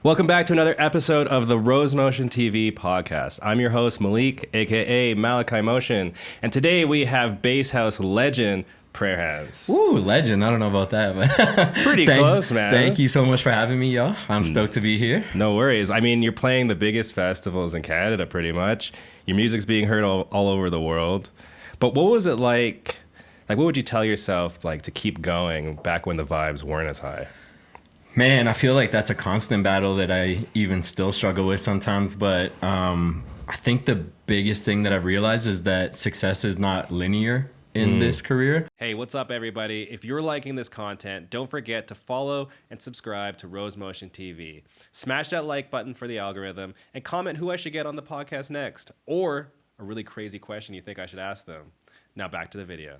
Welcome back to another episode of the Rose Motion TV podcast. I'm your host, Malik, aka Malachi Motion, and today we have bass house legend Prayer Handz. Ooh, legend. I don't know about that, but pretty close, man. Thank you so much for having me, y'all. I'm stoked to be here. No worries. I mean, you're playing the biggest festivals in Canada, pretty much. Your music's being heard all over the world. But what was it like? Like, what would you tell yourself, like, to keep going back when the vibes weren't as high? Man, I feel like that's a constant battle that I even still struggle with sometimes. But I think the biggest thing that I've realized is that success is not linear in this career. Hey, what's up, everybody? If you're liking this content, don't forget to follow and subscribe to Rose Motion TV. Smash that like button for the algorithm and comment who I should get on the podcast next, or a really crazy question you think I should ask them. Now back to the video.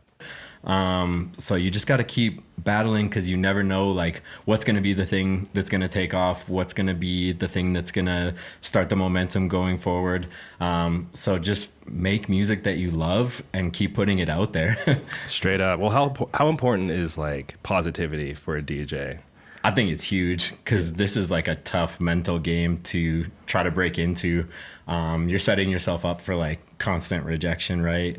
So you just got to keep battling because you never know like what's going to be the thing that's going to take off, what's going to be the thing that's going to start the momentum going forward. So just make music that you love and keep putting it out there. Straight up. Well, how important is like positivity for a DJ? I think it's huge because this is like a tough mental game to try to break into. You're setting yourself up for like constant rejection, right?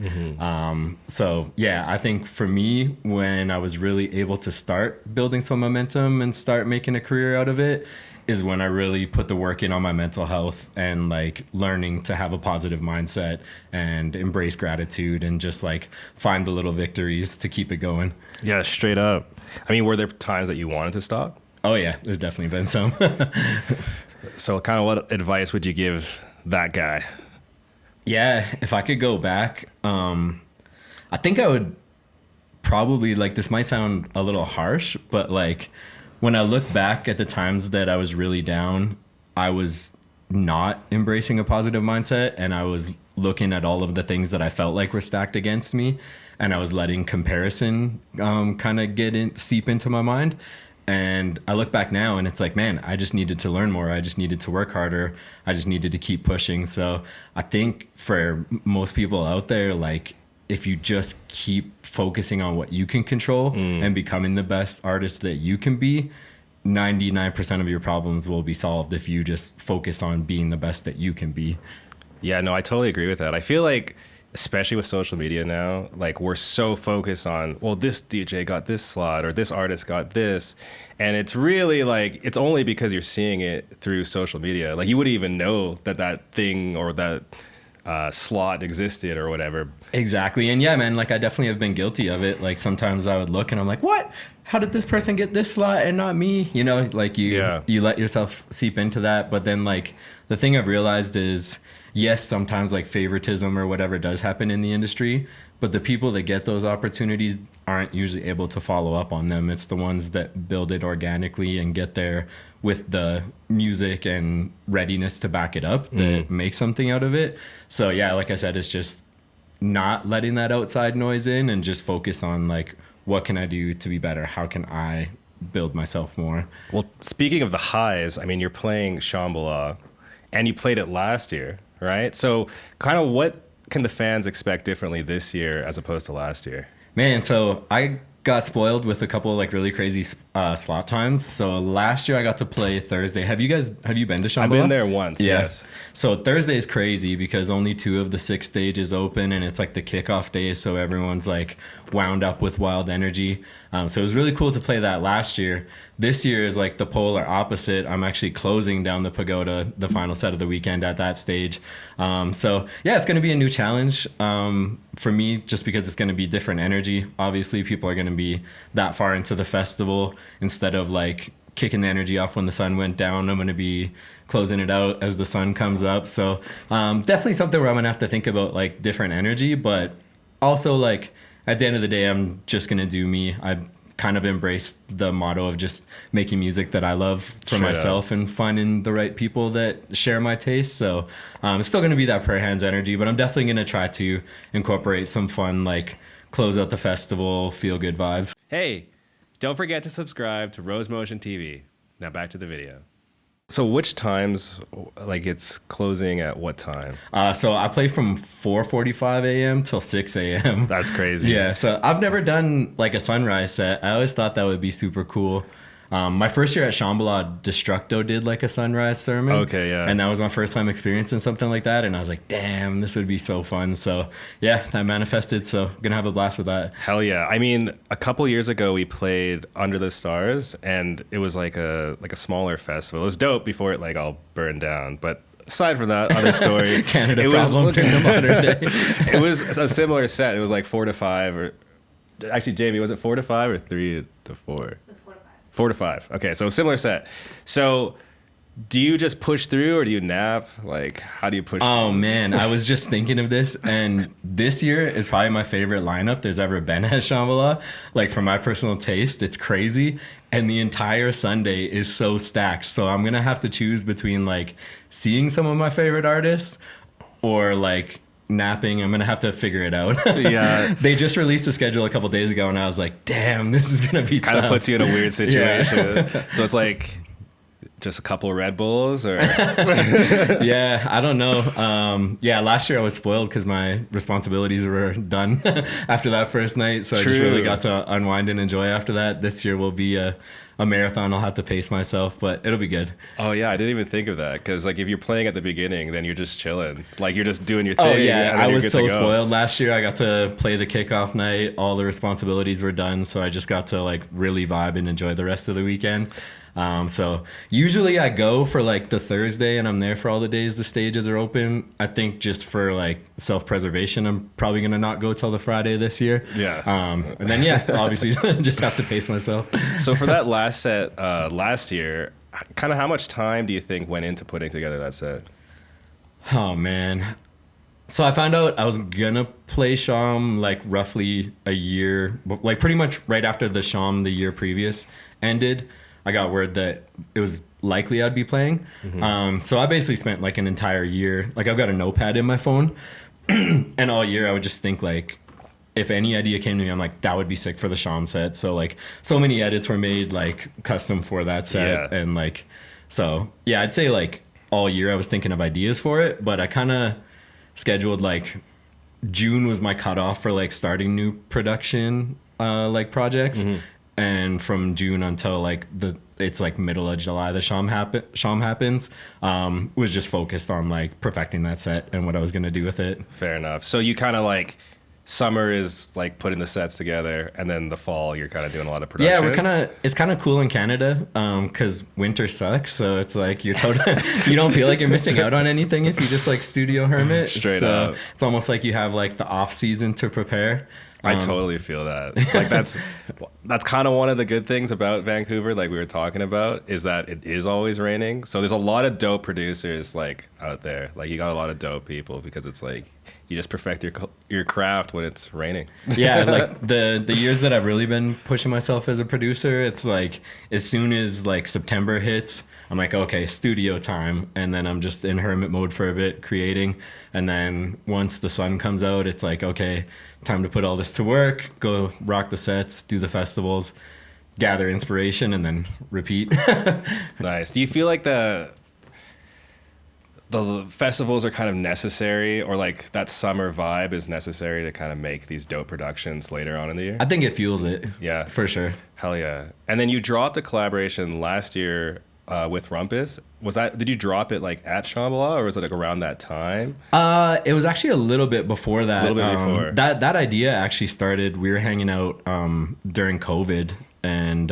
So yeah, I think for me, when I was really able to start building some momentum and start making a career out of it, is when I really put the work in on my mental health and like learning to have a positive mindset and embrace gratitude and just like find the little victories to keep it going. Yeah, straight up. I mean, were there times that you wanted to stop? Oh yeah, there's definitely been some. So kind of what advice would you give that guy? Yeah, if I could go back, I think I would probably, like, this might sound a little harsh, but like when I look back at the times that I was really down, I was not embracing a positive mindset, and I was looking at all of the things that I felt like were stacked against me, and I was letting comparison kind of seep into my mind. And I look back now and it's like, man, I just needed to learn more. I just needed to work harder. I just needed to keep pushing. So I think for most people out there, like, if you just keep focusing on what you can control and becoming the best artist that you can be, 99% of your problems will be solved if you just focus on being the best that you can be. Yeah, no, I totally agree with that. I feel like, especially with social media now, like, we're so focused on, well, this DJ got this slot or this artist got this. And it's really like, it's only because you're seeing it through social media. Like, you wouldn't even know that thing or that slot existed or whatever. Exactly. And yeah, man, like, I definitely have been guilty of it. Like, sometimes I would look and I'm like, what? How did this person get this slot and not me? You know, like you let yourself seep into that. But then, like, the thing I've realized is, yes, sometimes like favoritism or whatever does happen in the industry, but the people that get those opportunities aren't usually able to follow up on them. It's the ones that build it organically and get there with the music and readiness to back it up that make something out of it. So yeah, like I said, it's just not letting that outside noise in and just focus on like, what can I do to be better? How can I build myself more? Well, speaking of the highs, I mean, you're playing Shambhala and you played it last year, right? So kind of what can the fans expect differently this year as opposed to last year? Man, so I got spoiled with a couple of like really crazy slot times. So last year I got to play Thursday. Have you been to Shambhala? I've been there once, yes. So Thursday is crazy because only 2 of the 6 stages open and it's like the kickoff day. So everyone's like wound up with wild energy. So it was really cool to play that last year. This year is like the polar opposite. I'm actually closing down the pagoda, the final set of the weekend at that stage. So yeah, it's going to be a new challenge for me just because it's going to be different energy. Obviously, people are going to be that far into the festival. Instead of like kicking the energy off when the sun went down, I'm going to be closing it out as the sun comes up. So definitely something where I'm going to have to think about like different energy, but also like at the end of the day, I'm just going to do me. I've kind of embraced the motto of just making music that I love for myself and finding the right people that share my taste. So it's still going to be that Prayer Handz energy, but I'm definitely going to try to incorporate some fun, like close out the festival, feel good vibes. Hey, don't forget to subscribe to Rose Motion TV. Now back to the video. So which times, like it's closing at what time? So I play from 4:45 a.m. till 6 a.m. That's crazy. Yeah, so I've never done like a sunrise set. I always thought that would be super cool. My first year at Shambhala, Destructo did like a sunrise sermon. Okay, yeah. And that was my first time experiencing something like that. And I was like, damn, this would be so fun. So yeah, that manifested. So gonna have a blast with that. Hell yeah. I mean, a couple years ago we played Under the Stars, and it was like a smaller festival. It was dope before it like all burned down. But aside from that, other story. Canada problems in the modern day. It was a similar set. It was like 4 to 5 or actually, Jamie, was it 4 to 5 or 3 to 4? It was 4 to 5. 4 to 5. Okay, so similar set. So do you just push through or do you nap? Like, how do you push Oh through? man, I was just thinking of this, and this year is probably my favorite lineup there's ever been at Shambhala. Like, for my personal taste, it's crazy, and the entire Sunday is so stacked. So I'm gonna have to choose between like seeing some of my favorite artists or like napping. I'm gonna have to figure it out. Yeah. They just released a schedule a couple days ago, and I was like, damn, this is gonna be Kind of tough. puts you in a weird situation. Yeah. So it's like just a couple Red Bulls or Yeah, I don't know. Yeah, last year I was spoiled because my responsibilities were done after that first night. So I just really True. got to unwind and enjoy after that. This year will be a marathon. I'll have to pace myself, but it'll be good. Oh yeah, I didn't even think of that because like if you're playing at the beginning, then you're just chilling, like you're just doing your thing. Oh yeah, and then I you're was good so to go. spoiled last year. I got to play the kickoff night. All the responsibilities were done, so I just got to like really vibe and enjoy the rest of the weekend. So usually I go for like the Thursday and I'm there for all the days the stages are open. I think just for like self-preservation, I'm probably going to not go till the Friday this year. Yeah. And then yeah, obviously just have to pace myself. So for that last set last year, kind of how much time do you think went into putting together that set? Oh man. So I found out I was gonna play Sham like roughly a year, like pretty much right after the Sham the year previous ended. I got word that it was likely I'd be playing. So I basically spent like an entire year, like I've got a notepad in my phone and all year I would just think like, if any idea came to me, I'm like, that would be sick for the Sham set. So like so many edits were made like custom for that set. Yeah. And like, so yeah, I'd say like all year I was thinking of ideas for it, but I kind of scheduled like June was my cutoff for like starting new production like projects. And from June until like it's like middle of July, the Sham happens, was just focused on like perfecting that set and what I was going to do with it. Fair enough. So you kind of like summer is like putting the sets together, and then the fall you're kind of doing a lot of production. Yeah, it's kind of cool in Canada because winter sucks. So it's like you don't feel like you're missing out on anything if you just like studio hermit. Straight so up. it's almost like you have like the off season to prepare. I totally feel that. Like that's kind of one of the good things about Vancouver, like we were talking about, is that it is always raining. So there's a lot of dope producers like out there. Like you got a lot of dope people because it's like you just perfect your craft when it's raining. Yeah, like the years that I've really been pushing myself as a producer, it's like as soon as like September hits, I'm like, okay, studio time. And then I'm just in hermit mode for a bit, creating. And then once the sun comes out, it's like, okay, time to put all this to work, go rock the sets, do the festivals, gather inspiration, and then repeat. Nice. Do you feel like the festivals are kind of necessary, or like that summer vibe is necessary to kind of make these dope productions later on in the year? I think it fuels it. Yeah. For sure. Hell yeah. And then you dropped a collaboration last year with Rumpus. Did you drop it like at Shambhala, or was it like around that time? It was actually a little bit before that. A little bit before. That idea actually started, we were hanging out during COVID, and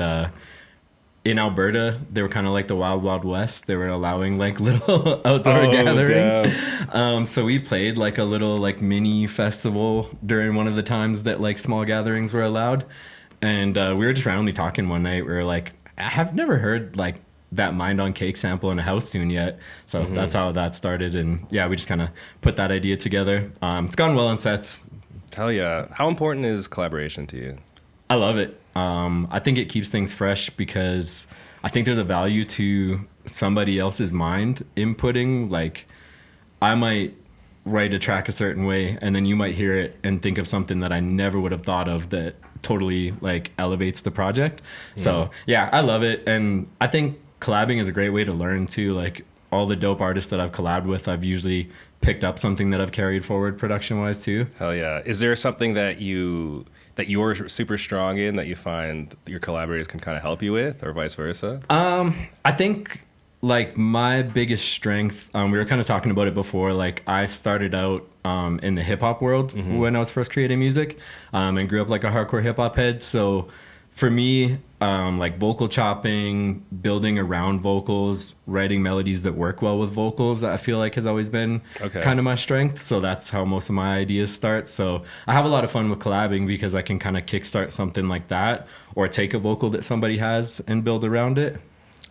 in Alberta, they were kind of like the Wild Wild West. They were allowing like little outdoor gatherings. So we played like a little like mini festival during one of the times that like small gatherings were allowed. And we were just randomly talking one night. We were like, I have never heard like that Mind on Cake sample in a house tune yet. So that's how that started. And yeah, we just kind of put that idea together. It's gone well on sets. Hell yeah. How important is collaboration to you? I love it. I think it keeps things fresh because I think there's a value to somebody else's mind inputting. Like I might write a track a certain way and then you might hear it and think of something that I never would have thought of that totally like elevates the project. So yeah, I love it. And I think collabing is a great way to learn too. Like all the dope artists that I've collabed with, I've usually picked up something that I've carried forward production wise too. Hell yeah. Is there something that you're super strong in that you find your collaborators can kind of help you with, or vice versa? I think like my biggest strength, we were kind of talking about it before, like I started out in the hip hop world when I was first creating music, and grew up like a hardcore hip hop head. So for me, like vocal chopping, building around vocals, writing melodies that work well with vocals, I feel like has always been kind of my strength. So that's how most of my ideas start. So I have a lot of fun with collabing because I can kind of kickstart something like that, or take a vocal that somebody has and build around it.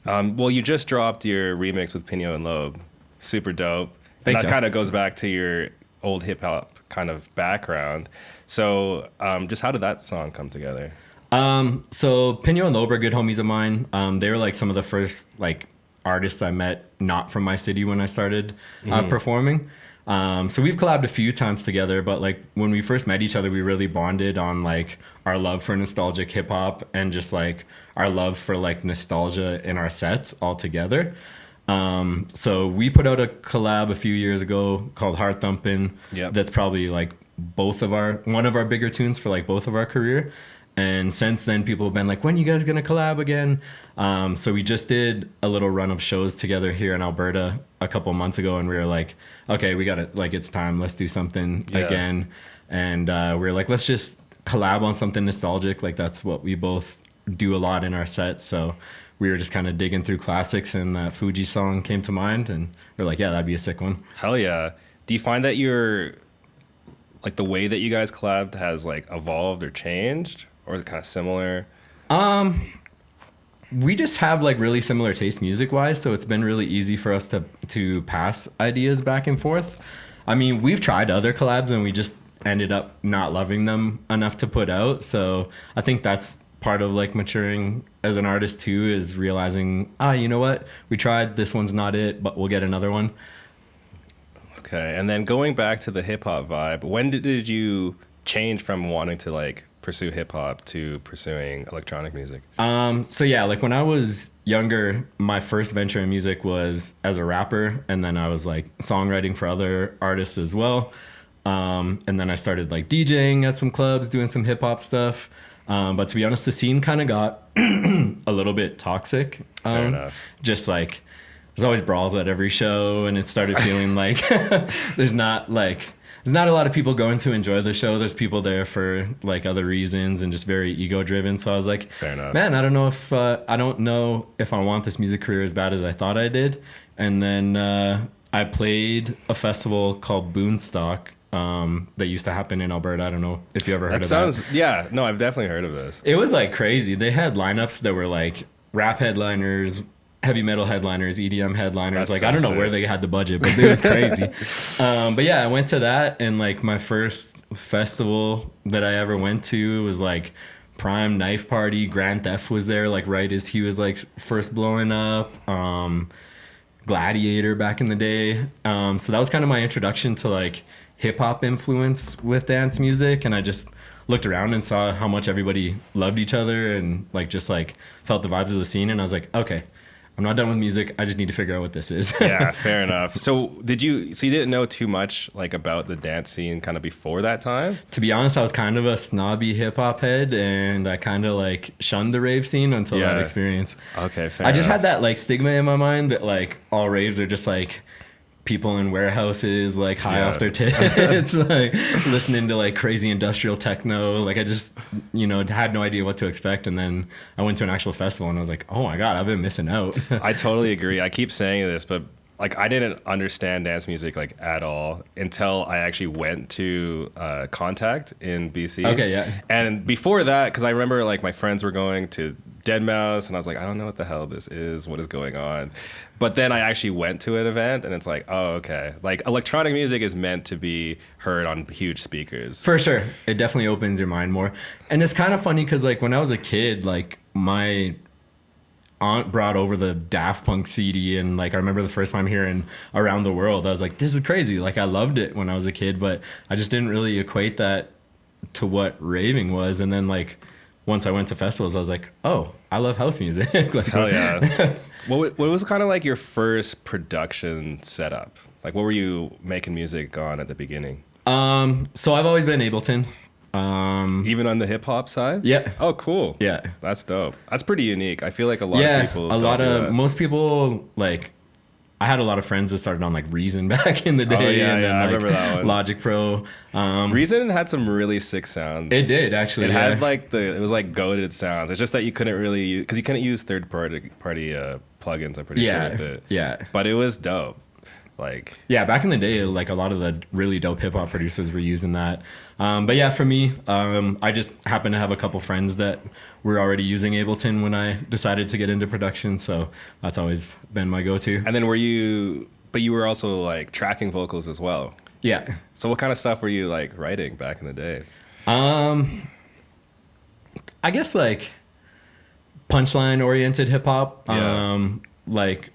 Well, you just dropped your remix with Pineo and Loeb. Super dope. And that kind of goes back to your old hip hop kind of background. So just how did that song come together? So Pineo and Loeb are good homies of mine. They were like some of the first like artists I met not from my city when I started performing. So we've collabed a few times together, but like when we first met each other, we really bonded on like our love for nostalgic hip hop and just like our love for like nostalgia in our sets all together. So we put out a collab a few years ago called Heart Thumpin'. Yep. That's probably like one of our bigger tunes for like both of our career. And since then, people have been like, when are you guys going to collab again? So we just did a little run of shows together here in Alberta a couple months ago. And we were like, okay, we got it. Like, it's time. Let's do something again. And we were like, let's just collab on something nostalgic. Like, that's what we both do a lot in our sets. So we were just kind of digging through classics, and that Fuji song came to mind. And we're like, yeah, that'd be a sick one. Hell yeah. Do you find that like the way that you guys collabed has like evolved or changed? Or is it kind of similar? We just have like really similar taste music wise, so it's been really easy for us to pass ideas back and forth. I mean, we've tried other collabs and we just ended up not loving them enough to put out. So I think that's part of like maturing as an artist too, is realizing, you know what? We tried, this one's not it, but we'll get another one. Okay. And then going back to the hip hop vibe, when did you change from wanting to like pursue hip hop to pursuing electronic music? So yeah, like when I was younger, my first venture in music was as a rapper, and then I was like songwriting for other artists as well. And then I started like DJing at some clubs, doing some hip hop stuff. But to be honest, the scene kind of got a little bit toxic. Fair enough. Just like there's always brawls at every show, and it started feeling like there's not a lot of people going to enjoy the show. There's people there for like other reasons and just very ego driven. So I was like, fair enough. Man, I don't know if I want this music career as bad as I thought I did. And then I played a festival called Boonstock that used to happen in Alberta. I don't know if you ever heard of that. Yeah, no, I've definitely heard of this. It was like crazy. They had lineups that were like rap headliners, heavy metal headliners, EDM headliners. Like, I don't know where they had the budget, but it was crazy. But yeah, I went to that, and like my first festival that I ever went to was like Prime Knife Party. Grand Theft was there, like right as he was like first blowing up. Gladiator back in the day. So that was kind of my introduction to like hip hop influence with dance music, and I just looked around and saw how much everybody loved each other and like just like felt the vibes of the scene, and I was like, okay, I'm not done with music. I just need to figure out what this is. Yeah, fair enough. So you didn't know too much like about the dance scene kind of before that time? To be honest, I was kind of a snobby hip hop head, and I kind of like shunned the rave scene until that experience. Okay, fair I just enough. had that like stigma in my mind that like all raves are just like people in warehouses like high off their tits, like listening to like crazy industrial techno. Like I just, had no idea what to expect. And then I went to an actual festival and I was like, oh my God, I've been missing out. I totally agree. I keep saying this, but like I didn't understand dance music like at all until I actually went to Contact in BC. Okay, yeah. And before that, because I remember like my friends were going to Deadmau5, and I was like, I don't know what the hell this is. What is going on? But then I actually went to an event, and it's like, oh, okay. Like electronic music is meant to be heard on huge speakers. For sure. It definitely opens your mind more. And it's kind of funny because like when I was a kid, like my aunt brought over the Daft Punk CD, and like I remember the first time hearing Around the World, I was like, this is crazy. Like I loved it when I was a kid, but I just didn't really equate that to what raving was. And then like once I went to festivals, I was like, oh, I love house music. Like, hell yeah. What was kind of like your first production setup? Like, what were you making music on at the beginning? So I've always been Ableton. Even on the hip hop side? Yeah. Oh, cool. Yeah. That's dope. That's pretty unique. I feel like a lot of people. Most people like. I had a lot of friends that started on like Reason back in the day. Oh, yeah, and then, I like, remember that one. Logic Pro. Reason had some really sick sounds. It did actually. It had like it was like goated sounds. It's just that you couldn't really use, because you couldn't use third party plugins. I'm pretty sure with it. Yeah. But it was dope. Like, yeah, back in the day, like a lot of the really dope hip hop producers were using that. But yeah, for me, I just happened to have a couple friends that were already using Ableton when I decided to get into production. So that's always been my go-to. and then but you were also like tracking vocals as well. Yeah. So what kind of stuff were you like writing back in the day? I guess like punchline oriented hip hop. Yeah. Like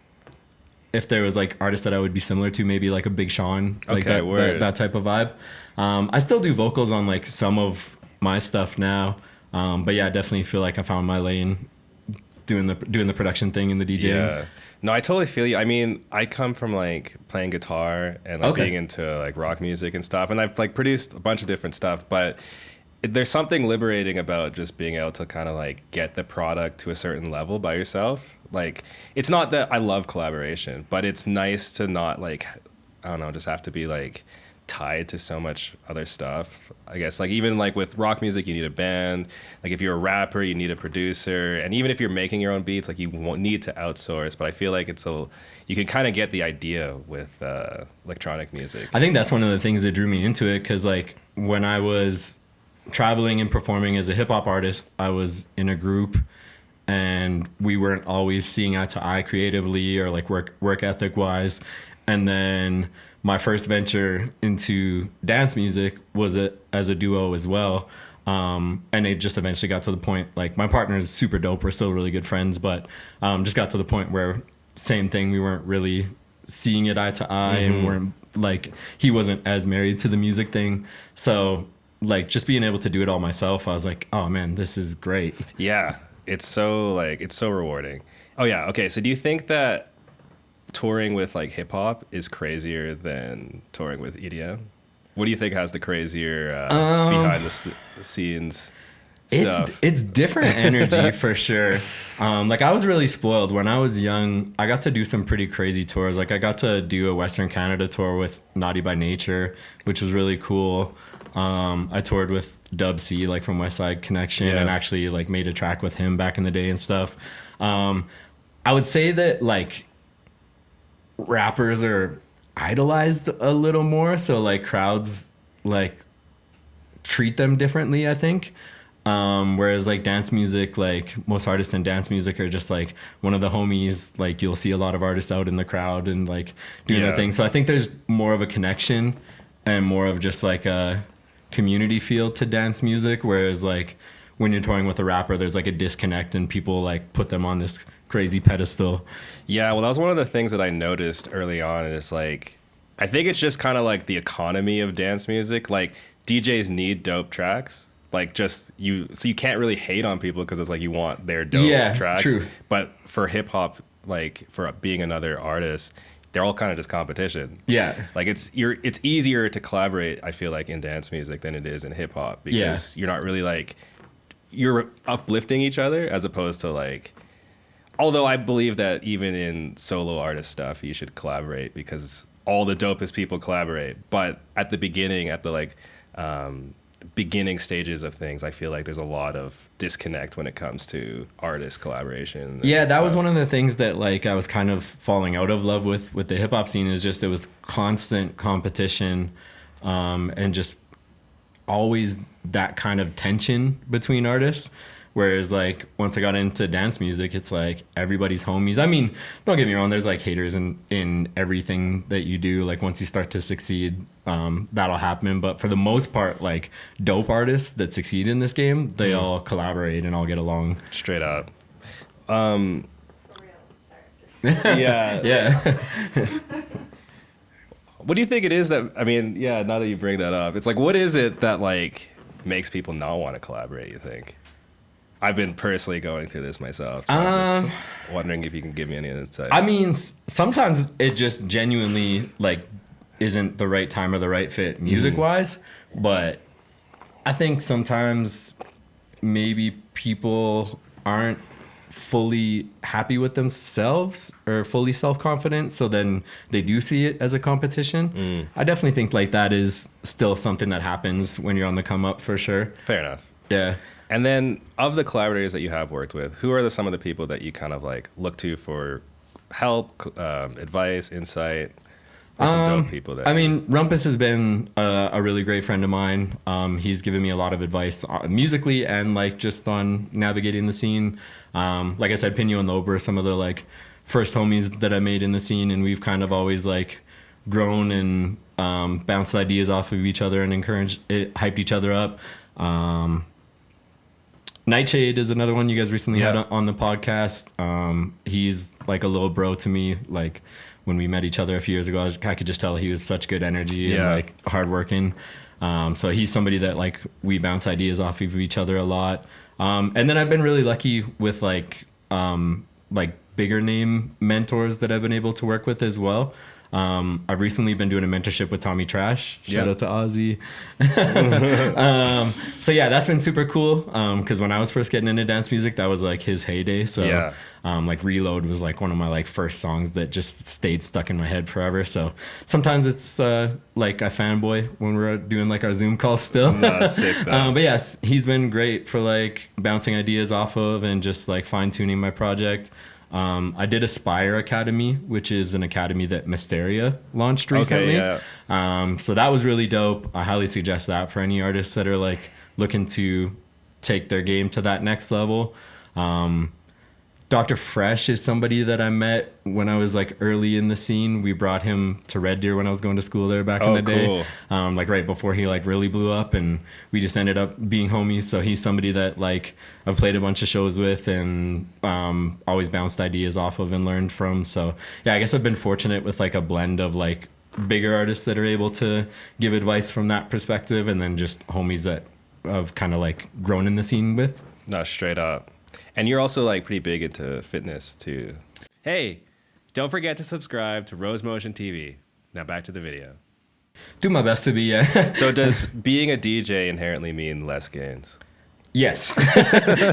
if there was like artists that I would be similar to, maybe like a Big Sean, like Okay, word. that type of vibe. I still do vocals on like some of my stuff now. But yeah, I definitely feel like I found my lane doing the production thing and the DJing. Yeah. No, I totally feel you. I mean, I come from like playing guitar and like Okay. being into like rock music and stuff, and I've like produced a bunch of different stuff, but there's something liberating about just being able to kind of like get the product to a certain level by yourself. Like, it's not that I love collaboration, but it's nice to not like, I don't know, just have to be like tied to so much other stuff. I guess like even like with rock music, you need a band. Like if you're a rapper, you need a producer. And even if you're making your own beats, like you won't need to outsource. But I feel like you can kind of get the idea with electronic music. I think that's one of the things that drew me into it, because like when I was traveling and performing as a hip hop artist, I was in a group and we weren't always seeing eye to eye creatively or like work ethic wise. And then my first venture into dance music was as a duo as well. And it just eventually got to the point, like my partner is super dope. We're still really good friends, but just got to the point where same thing. We weren't really seeing it eye to eye and weren't like, he wasn't as married to the music thing. So like just being able to do it all myself, I was like, oh man, this is great. Yeah, it's so rewarding. Oh yeah, okay. So do you think that touring with like hip hop is crazier than touring with EDM? What do you think has the crazier behind the scenes stuff? It's different energy for sure. Like I was really spoiled when I was young. I got to do some pretty crazy tours. Like I got to do a Western Canada tour with Naughty by Nature, which was really cool. I toured with Dub C, like from West Side Connection, and actually like made a track with him back in the day and stuff. I would say that like rappers are idolized a little more, so like crowds like treat them differently, I think. Whereas like dance music, like most artists in dance music are just like one of the homies. Like you'll see a lot of artists out in the crowd and like doing their thing. So I think there's more of a connection and more of just like a community feel to dance music. Whereas like when you're touring with a rapper, there's like a disconnect and people like put them on this crazy pedestal. Yeah, well, that was one of the things that I noticed early on. Is like, I think it's just kind of like the economy of dance music. Like DJs need dope tracks. Like so you can't really hate on people because it's like you want their dope tracks. True. But for hip hop, like for being another artist, they're all kind of just competition. Yeah. Like it's easier to collaborate, I feel like, in dance music than it is in hip hop, because you're not really like, you're uplifting each other as opposed to like, although I believe that even in solo artist stuff, you should collaborate because all the dopest people collaborate. But at the beginning, at the like beginning stages of things, I feel like there's a lot of disconnect when it comes to artist collaboration. Yeah, that was one of the things that like I was kind of falling out of love with the hip hop scene, is just it was constant competition and just always that kind of tension between artists. Whereas like once I got into dance music, it's like everybody's homies. I mean, don't get me wrong, there's like haters in everything that you do. Like once you start to succeed, that'll happen. But for the most part, like dope artists that succeed in this game, they all collaborate and all get along. Straight up. Yeah. Yeah. What do you think it is that, I mean, yeah, now that you bring that up, it's like, what is it that like makes people not want to collaborate, you think? I've been personally going through this myself. So I'm just wondering if you can give me any insight. I mean, sometimes it just genuinely like isn't the right time or the right fit music wise, but I think sometimes maybe people aren't fully happy with themselves or fully self-confident, so then they do see it as a competition. I definitely think like that is still something that happens when you're on the come up for sure. Fair enough. Yeah. And then of the collaborators that you have worked with, who are some of the people that you kind of like look to for help, advice, insight? Some dope people there. I mean, Rumpus has been a really great friend of mine. He's given me a lot of advice musically and like just on navigating the scene. Like I said, Pineo and Loeb are some of the like first homies that I made in the scene, and we've kind of always like grown and bounced ideas off of each other and hyped each other up. Niteshade is another one you guys recently had on the podcast. He's like a little bro to me. Like when we met each other a few years ago, I could just tell he was such good energy and like hardworking. So he's somebody that like we bounce ideas off of each other a lot. And then I've been really lucky with like bigger name mentors that I've been able to work with as well. I've recently been doing a mentorship with Tommy Trash. Shout out to Ozzy. So yeah, that's been super cool. Cause when I was first getting into dance music, that was like his heyday. So like Reload was like one of my like first songs that just stayed stuck in my head forever. So sometimes it's like I fanboy when we're doing like our Zoom calls still. No, sick though. But yes, he's been great for like bouncing ideas off of and just like fine tuning my project. I did Aspire Academy, which is an academy that Mysteria launched recently. So that was really dope. I highly suggest that for any artists that are like looking to take their game to that next level. Dr. Fresh is somebody that I met when I was like early in the scene. We brought him to Red Deer when I was going to school there back in the day. Like right before he like really blew up, and we just ended up being homies. So he's somebody that like I've played a bunch of shows with and always bounced ideas off of and learned from. So yeah, I guess I've been fortunate with like a blend of like bigger artists that are able to give advice from that perspective, and then just homies that I've kind of like grown in the scene with. No, straight up. And you're also like pretty big into fitness too. Hey, don't forget to subscribe to Rose Motion TV. Now back to the video. Do my best to be, yeah. So does being a DJ inherently mean less gains? Yes.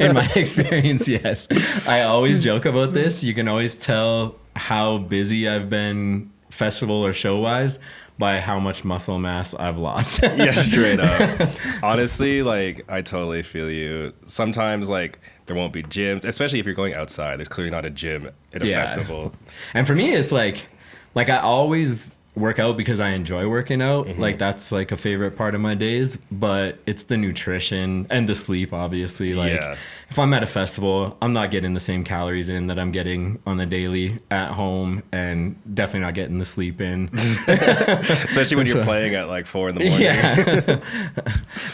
In my experience, yes. I always joke about this. You can always tell how busy I've been festival or show wise by how much muscle mass I've lost. Yeah, straight up. Honestly, like I totally feel you. Sometimes like there won't be gyms, especially if you're going outside. There's clearly not a gym at a festival. And for me, it's like I always work out because I enjoy working out. Like that's like a favorite part of my days, but it's the nutrition and the sleep, obviously. Like if I'm at a festival, I'm not getting the same calories in that I'm getting on the daily at home, and definitely not getting the sleep in. Especially when you're playing at like 4 a.m. Yeah.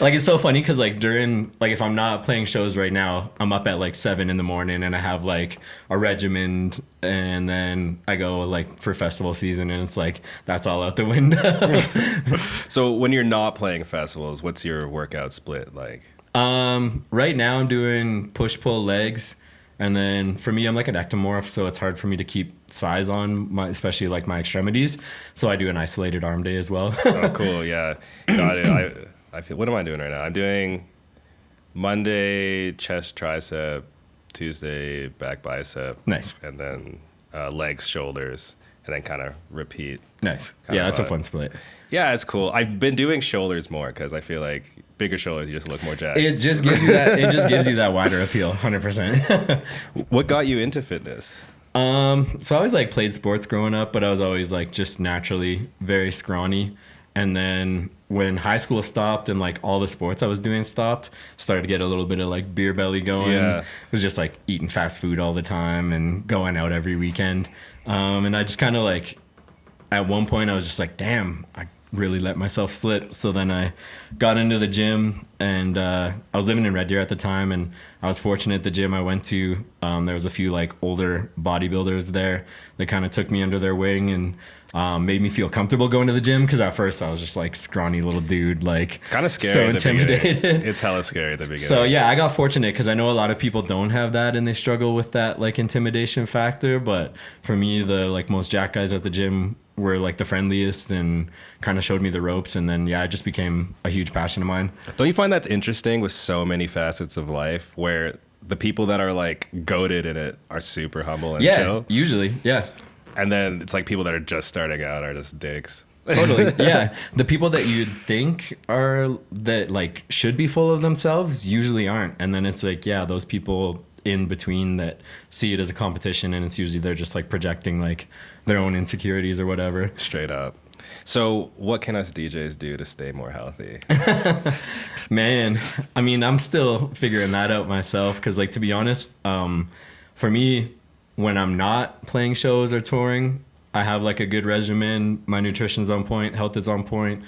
Like it's so funny because like during like if I'm not playing shows right now, I'm up at like 7 a.m. and I have like a regimen, and then I go like for festival season, and it's like that's all out the window. So when you're not playing festivals, what's your workout split like? Right now I'm doing push-pull legs, and then for me I'm like an ectomorph, so it's hard for me to keep size on my, especially like my extremities. So I do an isolated arm day as well. Oh, cool. Yeah, got it. I feel. What am I doing right now? I'm doing Monday chest tricep, Tuesday back bicep. Nice. And then legs, shoulders, and then kind of repeat. Nice. Yeah, that's a fun split. Yeah, it's cool. I've been doing shoulders more because I feel like bigger shoulders, you just look more jacked. It just gives you that. It just gives you that wider appeal, 100%. What got you into fitness? So I always like played sports growing up, but I was always like just naturally very scrawny. And then when high school stopped and like all the sports I was doing stopped, started to get a little bit of like beer belly going. Yeah. It was just like eating fast food all the time and going out every weekend. And I just kind of like, at one point I was just like, damn, I really let myself slip. So then I got into the gym, and I was living in Red Deer at the time, and I was fortunate at the gym I went to. There was a few like older bodybuilders there that kind of took me under their wing and made me feel comfortable going to the gym, because at first I was just like scrawny little dude, like It's kind of scary. so at the intimidated. beginning. It's hella scary at the beginning. So yeah, I got fortunate because I know a lot of people don't have that and they struggle with that like intimidation factor. But for me, the like most jack guys at the gym were like the friendliest and kind of showed me the ropes. And then yeah, it just became a huge passion of mine. Don't you find that's interesting with so many facets of life where the people that are like goated in it are super humble and chill? Usually, yeah. And then it's like people that are just starting out are just dicks. Totally. Yeah. The people that you'd think are that like should be full of themselves usually aren't. And then it's like, yeah, those people in between that see it as a competition, and it's usually they're just like projecting like their own insecurities or whatever. Straight up. So what can us DJs do to stay more healthy? Man, I mean, I'm still figuring that out myself, because like to be honest, for me, when I'm not playing shows or touring, I have like a good regimen. My nutrition's on point, health is on point,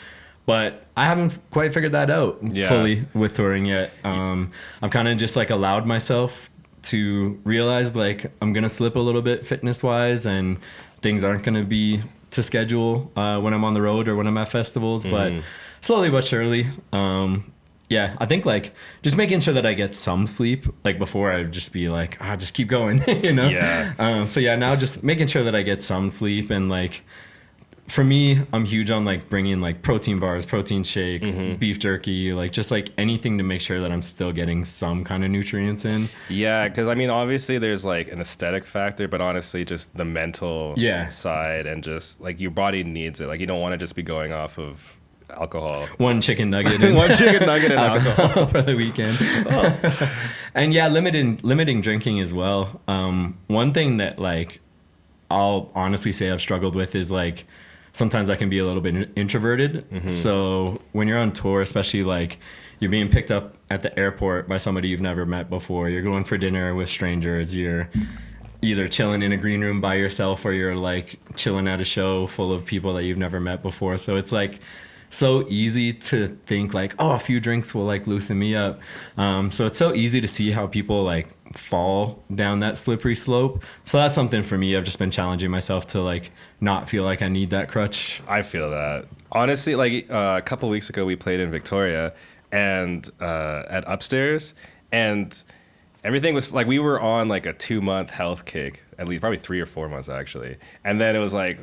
but I haven't quite figured that out fully with touring yet. I've kind of just like allowed myself to realize like I'm gonna slip a little bit fitness wise, and things aren't gonna be to schedule when I'm on the road or when I'm at festivals, but slowly but surely. Yeah, I think like just making sure that I get some sleep, like before I'd just be like, just keep going, you know? Yeah. So yeah, now just making sure that I get some sleep. And like, for me, I'm huge on like bringing like protein bars, protein shakes, beef jerky, like just like anything to make sure that I'm still getting some kind of nutrients in. Yeah, because I mean, obviously there's like an aesthetic factor, but honestly, just the mental side, and just like your body needs it. Like you don't want to just be going off of alcohol. One chicken nugget and one chicken nugget and alcohol for the weekend. And yeah, limiting drinking as well. One thing that like I'll honestly say I've struggled with is like sometimes I can be a little bit introverted. So when you're on tour, especially like you're being picked up at the airport by somebody you've never met before, you're going for dinner with strangers, you're either chilling in a green room by yourself or you're like chilling at a show full of people that you've never met before. So it's like so easy to think like, oh, a few drinks will like loosen me up. So it's so easy to see how people like fall down that slippery slope. So that's something for me. I've just been challenging myself to like not feel like I need that crutch. I feel that. Honestly, like a couple weeks ago, we played in Victoria and at Upstairs, and everything was like, we were on like a 2-month health kick, at least probably 3 or 4 months actually. And then it was like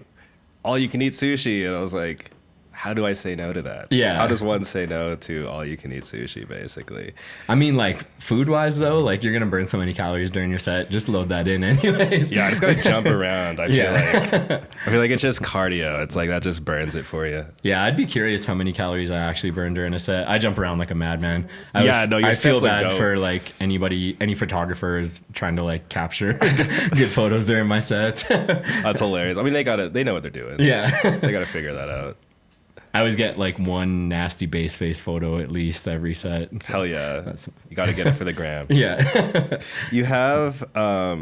all you can eat sushi. And I was like, how do I say no to that? Yeah. How does one say no to all you can eat sushi, basically? I mean, like food wise though, like you're gonna burn so many calories during your set. Just load that in anyways. Yeah, I just gotta jump around. I feel like it's just cardio. It's like that just burns it for you. Yeah, I'd be curious how many calories I actually burn during a set. I jump around like a madman. Your I feel sets look bad dope. for like any photographers trying to like capture good photos during my sets. That's hilarious. I mean, they know what they're doing. Yeah. They gotta figure that out. I always get like one nasty base face photo at least every set. So Hell yeah. You got to get it for the gram. Yeah. You have a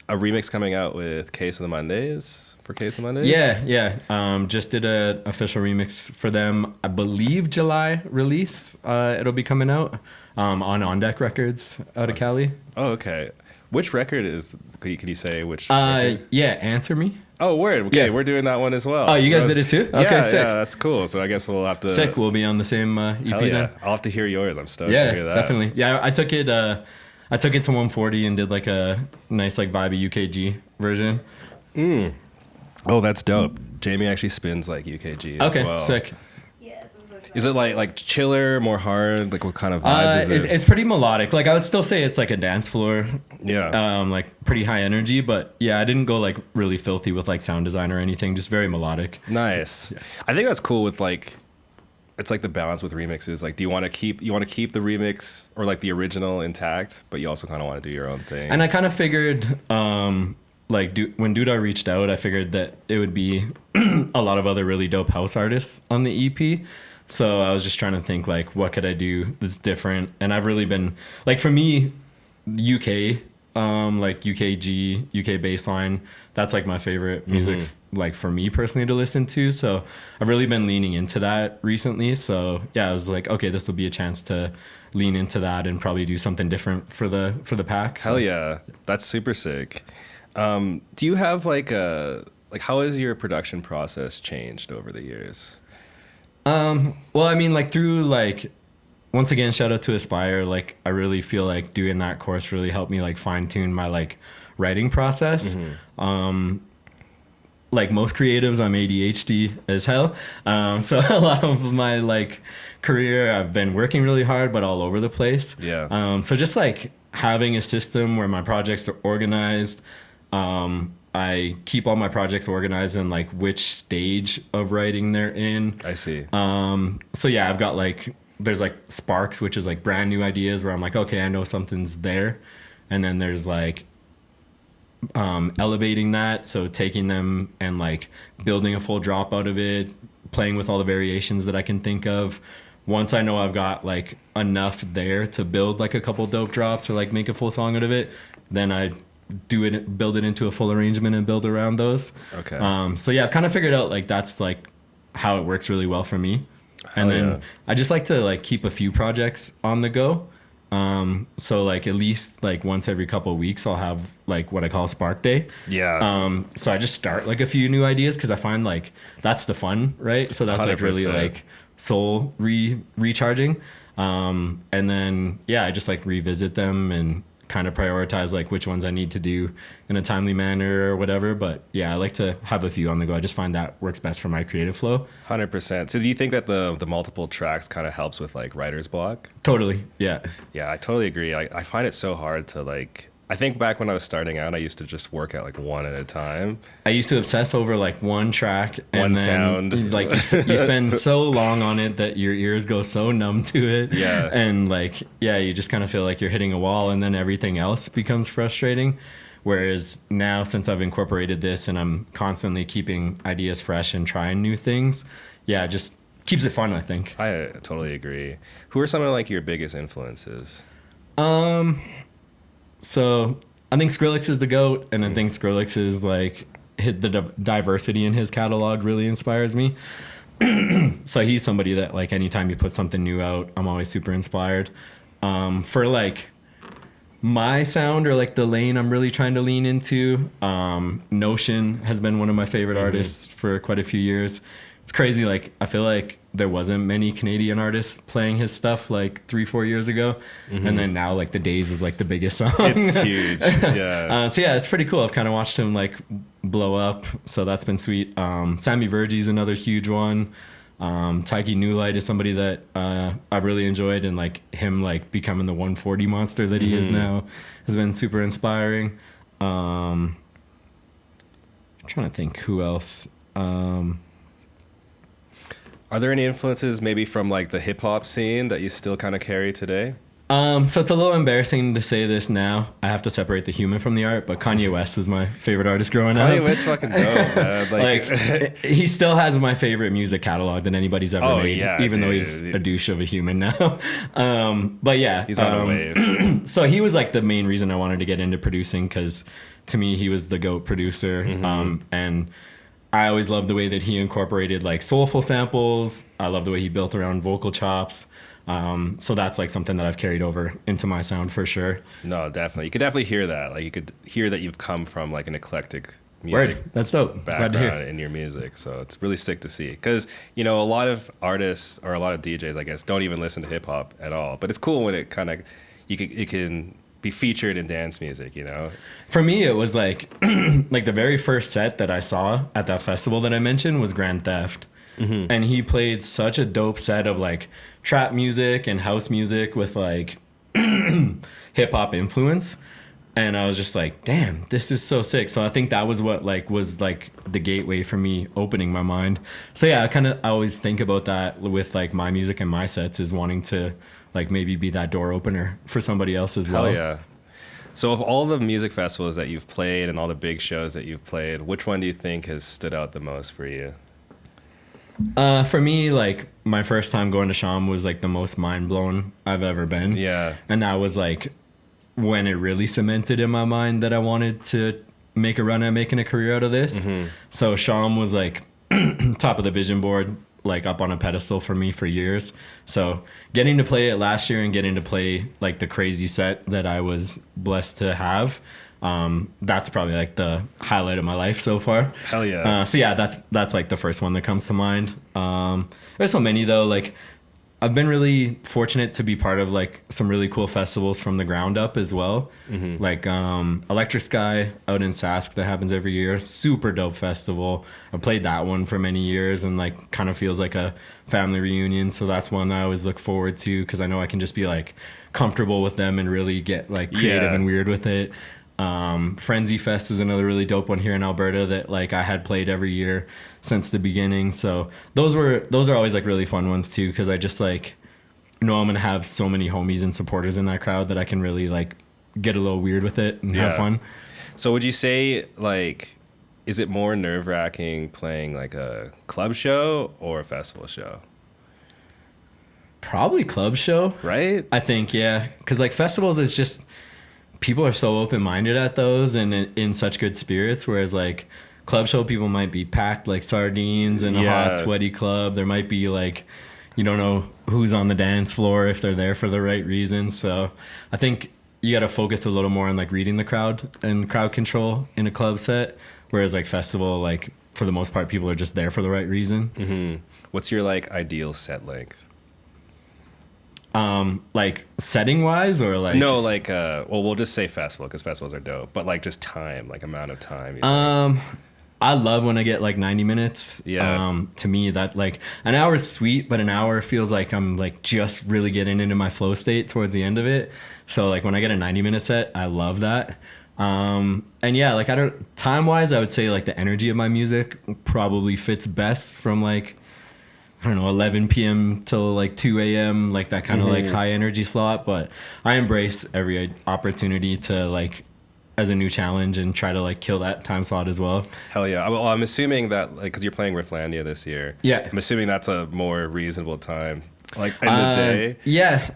remix coming out with Case of the Mondays for Case of Mondays? Yeah. Just did a official remix for them. I believe July release. It'll be coming out on Deck Records out of Cali. Oh, okay. Which record is, can you say which record? Yeah, Answer Me. Oh, word. Okay, Yeah. we're doing that one as well. Oh, you guys did it too? Okay, Yeah, sick. yeah, that's cool. So I guess we'll have to... Sick, we'll be on the same EP Hell yeah. then. I'll have to hear yours. I'm stoked Yeah, to hear that. definitely. Yeah, I took it to 140 and did like a nice like vibey UKG version. Oh, that's dope. Jamie actually spins like UKG as well. Okay, sick. Yes, I'm so excited. Is it like chiller, more hard? Like what kind of vibes is it? It's pretty melodic. Like I would still say it's like a dance floor. Yeah. Like pretty high energy, but yeah, I didn't go like really filthy with like sound design or anything. Just very melodic. Nice. Yeah. I think that's cool with like, it's like the balance with remixes. Like, do you want to keep the remix or like the original intact, but you also kind of want to do your own thing? And I kind of figured, like when Duda reached out, I figured that it would be a lot of other really dope house artists on the EP. So I was just trying to think like, what could I do that's different? And I've really been like, for me, UK, like UKG, UK bassline, that's like my favorite music like for me personally to listen to. So I've really been leaning into that recently. So yeah, I was like, okay, this will be a chance to lean into that and probably do something different for the pack. So. Hell yeah, that's super sick. Do you have like how has your production process changed over the years? Well, I mean, like through like, once again, shout out to Aspire. Like, I really feel like doing that course really helped me like fine tune my like writing process. Like most creatives, I'm ADHD as hell. So a lot of my like career, I've been working really hard, but all over the place. Yeah. So just like having a system where my projects are organized. I keep all my projects organized in like which stage of writing they're in. I see. So yeah, I've got like, there's like sparks, which is like brand new ideas where I'm like, okay, I know something's there. And then there's like elevating that. So taking them and like building a full drop out of it, playing with all the variations that I can think of. Once I know I've got like enough there to build like a couple dope drops or like make a full song out of it, then I build it into a full arrangement and build around those. Okay. So yeah, I've kind of figured out like that's like how it works really well for me. And then I just like to like keep a few projects on the go. So like at least like once every couple of weeks I'll have like what I call Spark Day. Yeah. So I just start like a few new ideas because I find like that's the fun, right? So that's like really 100%. like soul recharging. And then yeah, I just like revisit them and kind of prioritize like which ones I need to do in a timely manner or whatever. But yeah, I like to have a few on the go. I just find that works best for my creative flow. 100%. So do you think that the multiple tracks kind of helps with like writer's block? Totally. Yeah. Yeah, I totally agree. I find it so hard to like, I think back when I was starting out, I used to just work out like one at a time. I used to obsess over like one track and One then sound. like you spend so long on it that your ears go so numb to it. Yeah. And like, yeah, you just kind of feel like you're hitting a wall and then everything else becomes frustrating. Whereas now, since I've incorporated this and I'm constantly keeping ideas fresh and trying new things, yeah, it just keeps it fun, I think. I totally agree. Who are some of like your biggest influences? So I think Skrillex is the GOAT, and I think Skrillex is like the diversity in his catalog really inspires me. So he's somebody that like anytime you put something new out, I'm always super inspired. For like my sound or like the lane I'm really trying to lean into, Notion has been one of my favorite artists for quite a few years. It's crazy, like I feel like there wasn't many Canadian artists playing his stuff like 3-4 years ago, and then now like The Days is like the biggest song. It's huge. Yeah. So yeah, it's pretty cool. I've kind of watched him like blow up, so that's been sweet. Sammy Virgie's another huge one. Taiki Newlight is somebody that I've really enjoyed, and like him like becoming the 140 monster that he is now has been super inspiring. I'm trying to think who else. Are there any influences maybe from like the hip hop scene that you still kind of carry today? So it's a little embarrassing to say this now. I have to separate the human from the art, but Kanye West was my favorite artist growing up. Kanye West fucking dope, man. Like he still has my favorite music catalog that anybody's ever made, yeah, even though dude. he's a douche of a human now. But yeah, he's on a wave. So he was like the main reason I wanted to get into producing, because to me he was the GOAT producer, and I always loved the way that he incorporated like soulful samples. I love the way he built around vocal chops. So that's like something that I've carried over into my sound for sure. No, definitely. You could definitely hear that. Like you could hear that you've come from like an eclectic music That's dope. Glad to hear. background in your music. So it's really sick to see. Because, you know, a lot of artists or a lot of DJs, I guess, don't even listen to hip hop at all. But it's cool when it kind of, it can be featured in dance music, you know? For me, it was like, like the very first set that I saw at that festival that I mentioned was Grand Theft. And he played such a dope set of like trap music and house music with like hip hop influence. And I was just like, damn, this is so sick. So I think that was what like was like the gateway for me opening my mind. So yeah, I always think about that with like my music and my sets, is wanting to like maybe be that door opener for somebody else as well. Hell yeah. So of all the music festivals that you've played and all the big shows that you've played, which one do you think has stood out the most for you? For me, like my first time going to Sham was like the most mind blown I've ever been. Yeah. And that was like when it really cemented in my mind that I wanted to make a run at making a career out of this. So Sham was like top of the vision board, like up on a pedestal for me for years. So getting to play it last year and getting to play like the crazy set that I was blessed to have, that's probably like the highlight of my life so far. Hell yeah. So yeah, that's like the first one that comes to mind. There's so many though. Like I've been really fortunate to be part of like some really cool festivals from the ground up as well. Like Electric Sky out in Sask that happens every year. Super dope festival. I played that one for many years and like kind of feels like a family reunion. So that's one I always look forward to because I know I can just be like comfortable with them and really get like creative and weird with it. Frenzy Fest is another really dope one here in Alberta that like I had played every year since the beginning. So those are always like really fun ones too, because I just like know I'm gonna have so many homies and supporters in that crowd that I can really like get a little weird with it and have fun. So would you say like, is it more nerve-wracking playing like a club show or a festival show? Probably club show, right? I think, yeah, because like festivals, it's just people are so open-minded at those and in such good spirits, whereas like club show people might be packed like sardines in a hot sweaty club. There might be like, you don't know who's on the dance floor if they're there for the right reasons. So I think you got to focus a little more on like reading the crowd and crowd control in a club set, whereas like festival, like for the most part people are just there for the right reason. What's your like ideal set length? Like setting wise or like no, like well, we'll just say festival because festivals are dope, but like just time, like amount of time. I love when I get like 90 minutes. To me that like an hour is sweet, but an hour feels like I'm like just really getting into my flow state towards the end of it. So like when I get a 90-minute set, I love that. And yeah, like time wise, I would say like the energy of my music probably fits best from like, I don't know, 11 p.m. till like 2 a.m., like that kind of like high energy slot. But I embrace every opportunity to like, as a new challenge and try to like kill that time slot as well. Hell yeah. Well, I'm assuming that like, because you're playing Rifflandia this year. Yeah. I'm assuming that's a more reasonable time, like in the day. Yeah.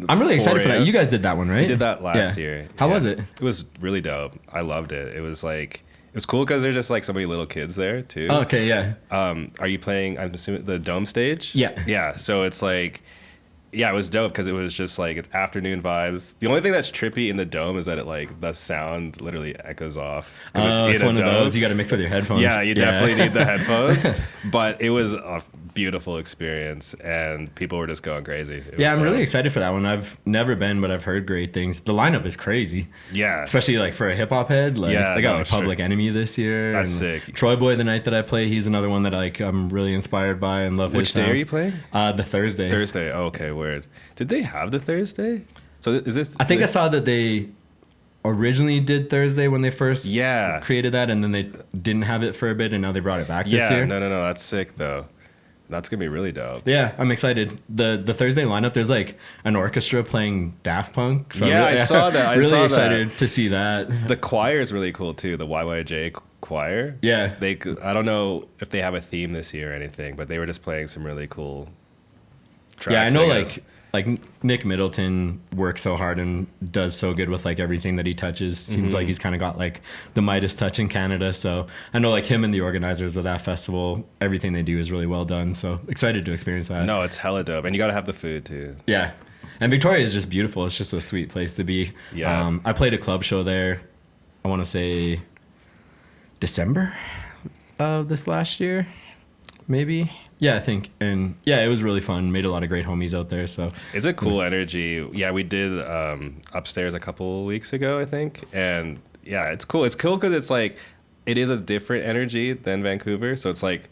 I'm really excited for that. You guys did that one, right? We did that last year. How was it? It was really dope. I loved it. It was like, it was cool because there's just like so many little kids there too. Oh, okay, yeah. Are you playing, I'm assuming, the dome stage? Yeah. Yeah, so it's like, yeah, it was dope because it was just like, it's afternoon vibes. The only thing that's trippy in the dome is that it like, the sound literally echoes off. It's one of those, you got to mix with your headphones. Yeah, you definitely need the headphones. But it was a beautiful experience and people were just going crazy. Yeah, I'm really excited for that one. I've never been, but I've heard great things. The lineup is crazy. Yeah. Especially like for a hip hop head. Like they got like Public Enemy this year. That's and sick. Troy Boy, the night that I play, he's another one that like I'm really inspired by and love. Which his day sound. are you playing? The Thursday. Thursday. Oh, okay, word. Did they have the Thursday? So is this? I think I saw that they originally did Thursday when they first created that, and then they didn't have it for a bit, and now they brought it back this year. No. That's sick though. That's gonna be really dope. Yeah, I'm excited. The Thursday lineup, there's like an orchestra playing Daft Punk. So I saw that. I'm really excited to see that. The choir is really cool too. The YYJ choir. Yeah. I don't know if they have a theme this year or anything, but they were just playing some really cool tracks. Yeah, I know like Nick Middleton works so hard and does so good with like everything that he touches. Seems like he's kind of got like the Midas touch in Canada. So I know like him and the organizers of that festival, everything they do is really well done. So excited to experience that. No, it's hella dope. And you got to have the food too. Yeah. And Victoria is just beautiful. It's just a sweet place to be. Yeah. I played a club show there, I want to say December of this last year, maybe. Yeah, I think. And yeah, it was really fun. Made a lot of great homies out there. So it's a cool energy. Yeah, we did upstairs a couple weeks ago, I think. And yeah, it's cool. It's cool because it's like, it is a different energy than Vancouver. So it's like,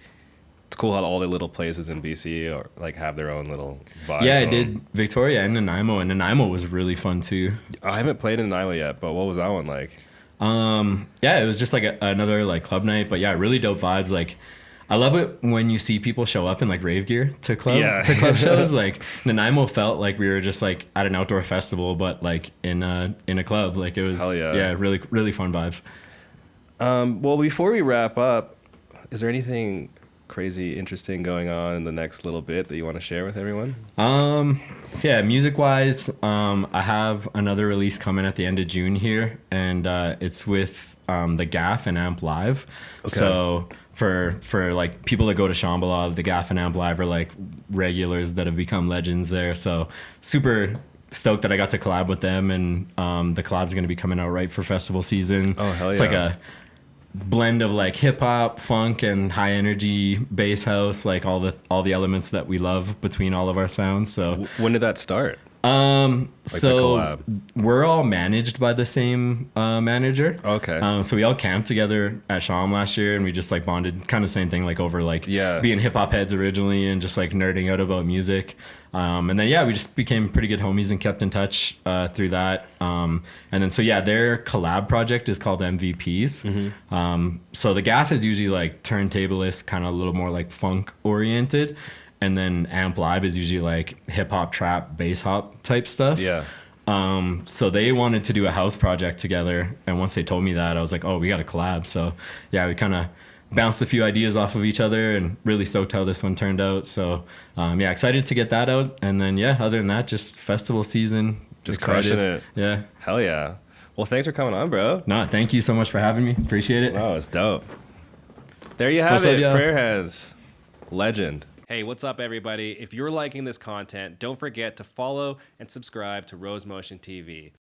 it's cool how all the little places in BC or like have their own little vibe. Yeah, I did Victoria and Nanaimo, and Nanaimo was really fun too. I haven't played in Nanaimo yet, but what was that one like? Yeah, it was just like another like club night, but yeah, really dope vibes. Like, I love it when you see people show up in like rave gear to club shows. Like Nanaimo felt like we were just like at an outdoor festival, but like in a club. Like it was really really fun vibes. Well, before we wrap up, is there anything crazy, interesting going on in the next little bit that you want to share with everyone? So yeah, music wise, I have another release coming at the end of June here, and it's with the Gaff and Amp Live. Okay. So for like people that go to Shambhala, the Gaff and Amp Live are like regulars that have become legends there. So super stoked that I got to collab with them, and the collab's going to be coming out right for festival season. Oh, hell It's yeah. like a blend of like hip hop, funk, and high energy bass house, like all the elements that we love between all of our sounds. So When did that start? so the collab. we're all managed by the same manager. Okay. So we all camped together at Sham last year, and we just like bonded, kind of same thing, like over like Yeah. being hip hop heads originally, and just like nerding out about music. And then yeah, we just became pretty good homies and kept in touch through that. And then so yeah, their collab project is called MVPs. So the Gaff is usually like turntablist, kind of a little more like funk oriented. And then Amp Live is usually like hip hop, trap, bass hop type stuff. Yeah. So they wanted to do a house project together, and once they told me that, I was like, oh, we got to collab. So yeah, we kind of bounced a few ideas off of each other, and really stoked how this one turned out. So yeah, excited to get that out. And then yeah, other than that, just festival season. Just excited. crushing it. Yeah. Hell yeah. Well, thanks for coming on, bro. No, thank you so much for having me. Appreciate it. Oh, it's dope. There you have What's up, it, y'all? Prayer Handz. Legend. Hey, what's up, everybody? If you're liking this content, don't forget to follow and subscribe to Rose Motion TV.